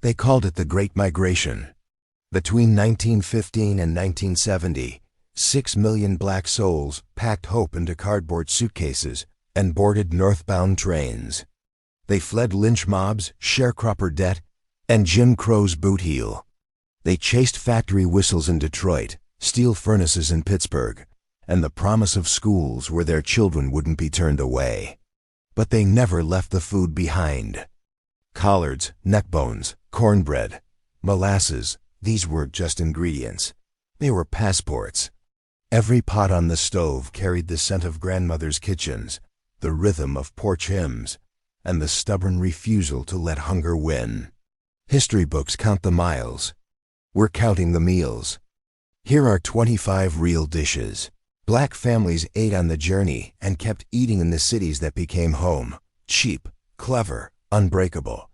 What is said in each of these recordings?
They called it the Great Migration. Between 1915 and 1970, 6 million black souls packed hope into cardboard suitcases and boarded northbound trains. They fled lynch mobs, sharecropper debt, and Jim Crow's boot heel. They chased factory whistles in Detroit, steel furnaces in Pittsburgh, and the promise of schools where their children wouldn't be turned away. But they never left the food behind. Collards, neckbones, cornbread, molasses, these weren't just ingredients. They were passports. Every pot on the stove carried the scent of grandmother's kitchens, the rhythm of porch hymns, and the stubborn refusal to let hunger win. History books count the miles. We're counting the meals. Here are 25 real dishes. Black families ate on the journey and kept eating in the cities that became home. Cheap, clever, unbreakable.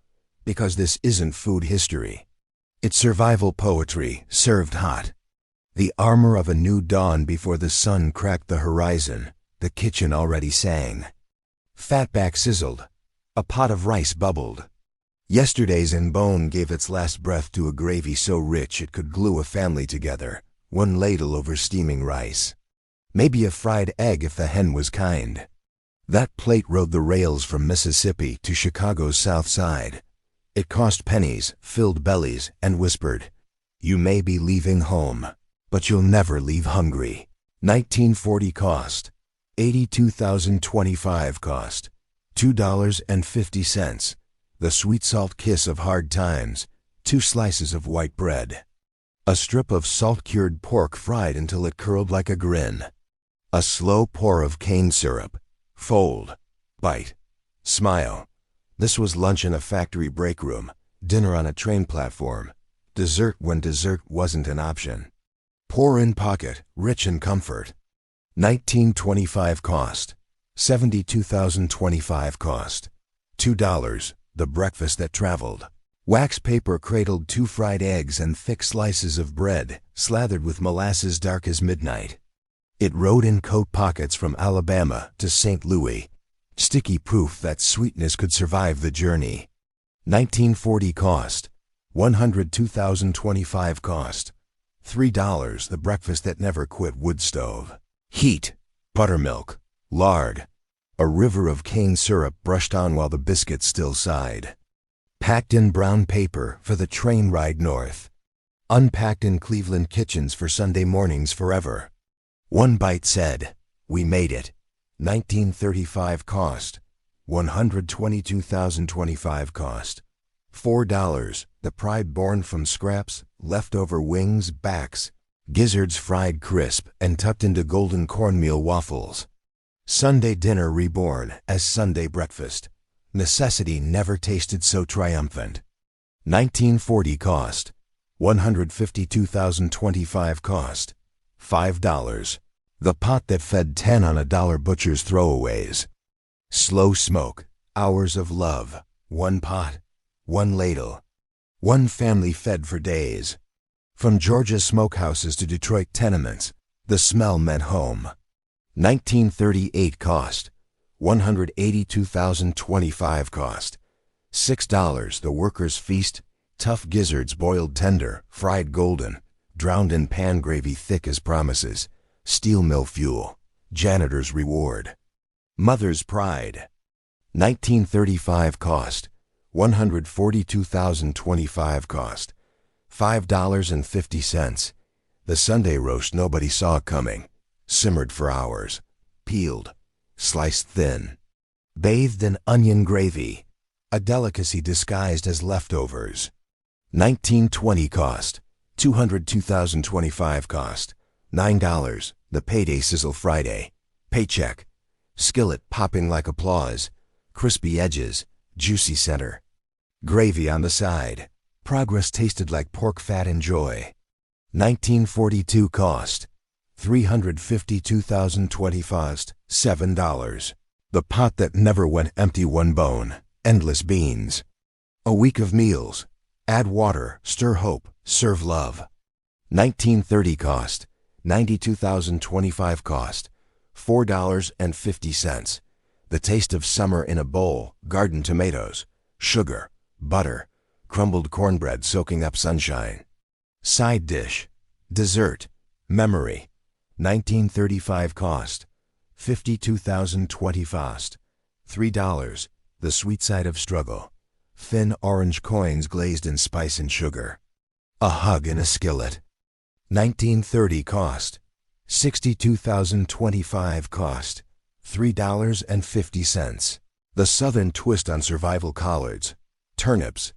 Because this isn't food history. It's survival poetry served hot. The armor of a new dawn before the sun cracked the horizon. The kitchen already sang. Fatback sizzled. A pot of rice bubbled. Yesterday's in bone gave its last breath to a gravy so rich it could glue a family together, one ladle over steaming rice. Maybe a fried egg if the hen was kind. That plate rode the rails from Mississippi to Chicago's South Side. It cost pennies, filled bellies, and whispered, "You may be leaving home, but you'll never leave hungry." 1940 cost. 82,025 cost. $2.50. The sweet salt kiss of hard times. 2 slices of white bread. A strip of salt-cured pork fried until it curled like a grin. A slow pour of cane syrup. Fold. Bite. Smile. This was lunch in a factory break room, dinner on a train platform, dessert when dessert wasn't an option. Pour in pocket, rich in comfort. 1925 cost. 72,025 cost. $2. The breakfast that traveled. Wax paper cradled 2 fried eggs and thick slices of bread, slathered with molasses dark as midnight. It rode in coat pockets from Alabama to St. Louis, sticky proof that sweetness could survive the journey. 1940 cost. 102,025 cost. $3. The breakfast that never quit wood stove. Heat, buttermilk, lard. A river of cane syrup brushed on while the biscuits still sighed. Packed in brown paper for the train ride north. Unpacked in Cleveland kitchens for Sunday mornings forever. One bite said, "We made it." 1935 cost. 122,025 cost. $4. The pride born from scraps, leftover wings, backs, gizzards fried crisp and tucked into golden cornmeal waffles. Sunday dinner reborn as Sunday breakfast. Necessity never tasted so triumphant. 1940 cost. 152,025 cost. $5. The pot that fed 10 on a dollar butcher's throwaways. Slow smoke, hours of love, 1 pot, 1 ladle. 1 family fed for days. From Georgia smokehouses to Detroit tenements, the smell meant home. 1938 cost. 182,025 cost. $6. The workers' feast, tough gizzards boiled tender, fried golden, drowned in pan gravy thick as promises, steel mill fuel, janitor's reward. Mother's pride. 1935 cost. 142,025 cost. $5.50. The Sunday roast nobody saw coming, simmered for hours, peeled, sliced thin, bathed in onion gravy, a delicacy disguised as leftovers. 1920 cost. 202,025 cost. $9. The payday sizzle Friday. Paycheck. Skillet popping like applause. Crispy edges. Juicy center. Gravy on the side. Progress tasted like pork fat and joy. 1942 cost. 352,025. $7. The pot that never went empty, 1 bone. Endless beans. A week of meals. Add water, stir hope, serve love. 1930 cost. 92,025 cost. $4.50. The taste of summer in a bowl, garden tomatoes, sugar, butter, crumbled cornbread soaking up sunshine. Side dish, dessert, memory, 1935 cost, 52,020 fast, $3, the sweet side of struggle, thin orange coins glazed in spice and sugar. A hug in a skillet, 1930 cost, 62,025 cost, $3.50. The southern twist on survival collards, turnips,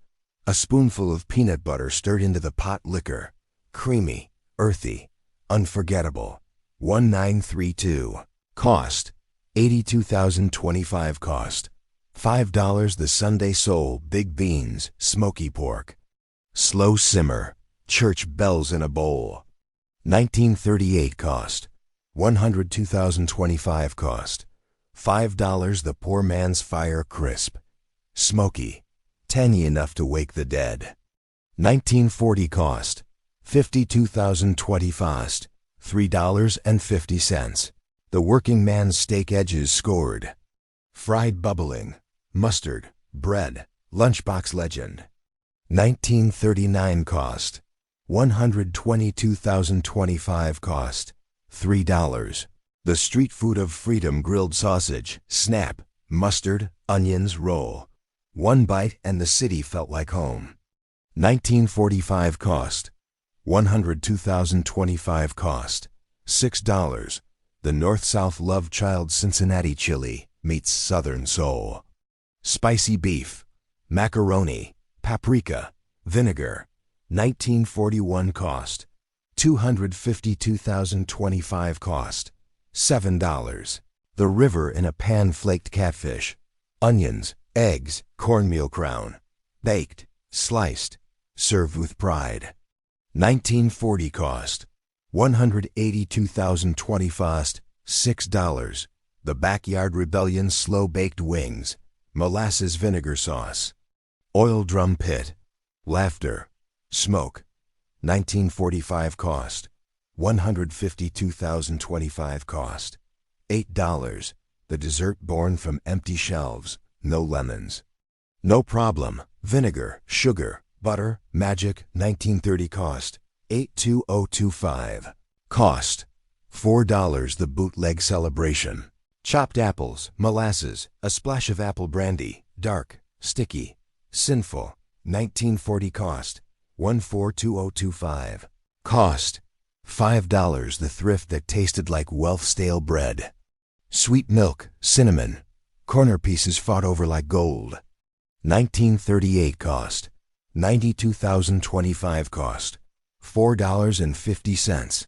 a spoonful of peanut butter stirred into the pot liquor, creamy, earthy, unforgettable, 1932. Cost, 82,025 cost, $5. The Sunday Soul Big Beans, Smoky Pork. Slow simmer, church bells in a bowl. 1938 cost, 102,025 cost, $5. The Poor Man's Fire Crisp, smoky, tangy enough to wake the dead. 1940 cost, 52,020 fast, $3.50. The working man's steak edges scored. Fried bubbling, mustard, bread, lunchbox legend. 1939 cost, 122,025 cost, $3. The street food of freedom grilled sausage, snap, mustard, onions, roll. One bite and the city felt like home. 1945 cost, 102,025 cost, $6. The North-South Love Child Cincinnati chili meets Southern soul. Spicy beef, macaroni, paprika, vinegar. 1941 cost, 252,025 cost, $7. The river in a pan flaked catfish, onions, eggs, cornmeal crown, baked, sliced, served with pride. 1940 cost, 182,020 fast, $6. The Backyard Rebellion slow baked wings, molasses vinegar sauce. Oil drum pit, laughter, smoke. 1945 cost, 152,025 cost, $8. The dessert born from empty shelves, no lemons. No problem, vinegar, sugar, butter, magic. 1930 cost, 82025. Cost, $4. The bootleg celebration. Chopped apples, molasses, a splash of apple brandy, dark, sticky, sinful. 1940 cost, 142025. Cost, $5. The thrift that tasted like wealth stale bread. Sweet milk, cinnamon, corner pieces fought over like gold. 1938 cost, 92,025 cost, $4.50.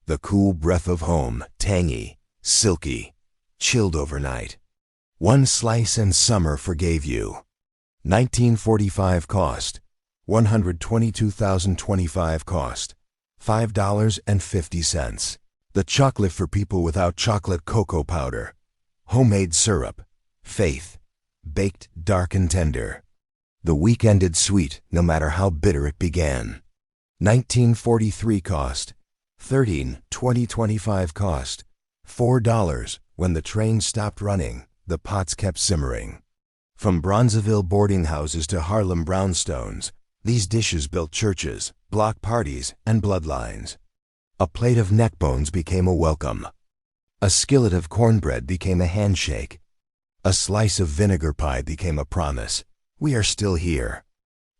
The cool breath of home, tangy, silky, chilled overnight. One slice and summer forgave you. 1945 cost, 122,025 cost, $5.50. The chocolate for people without chocolate cocoa powder. Homemade syrup, faith, baked dark and tender. The week ended sweet, no matter how bitter it began. 1943 cost, 2025 cost, $4. When the train stopped running, the pots kept simmering. From Bronzeville boarding houses to Harlem brownstones, these dishes built churches, block parties, and bloodlines. A plate of neck bones became a welcome. A skillet of cornbread became a handshake. A slice of vinegar pie became a promise. We are still here.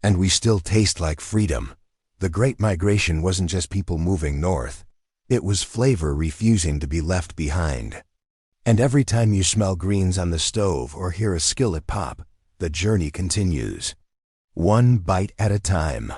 And we still taste like freedom. The Great Migration wasn't just people moving north. It was flavor refusing to be left behind. And every time you smell greens on the stove or hear a skillet pop, the journey continues. One bite at a time.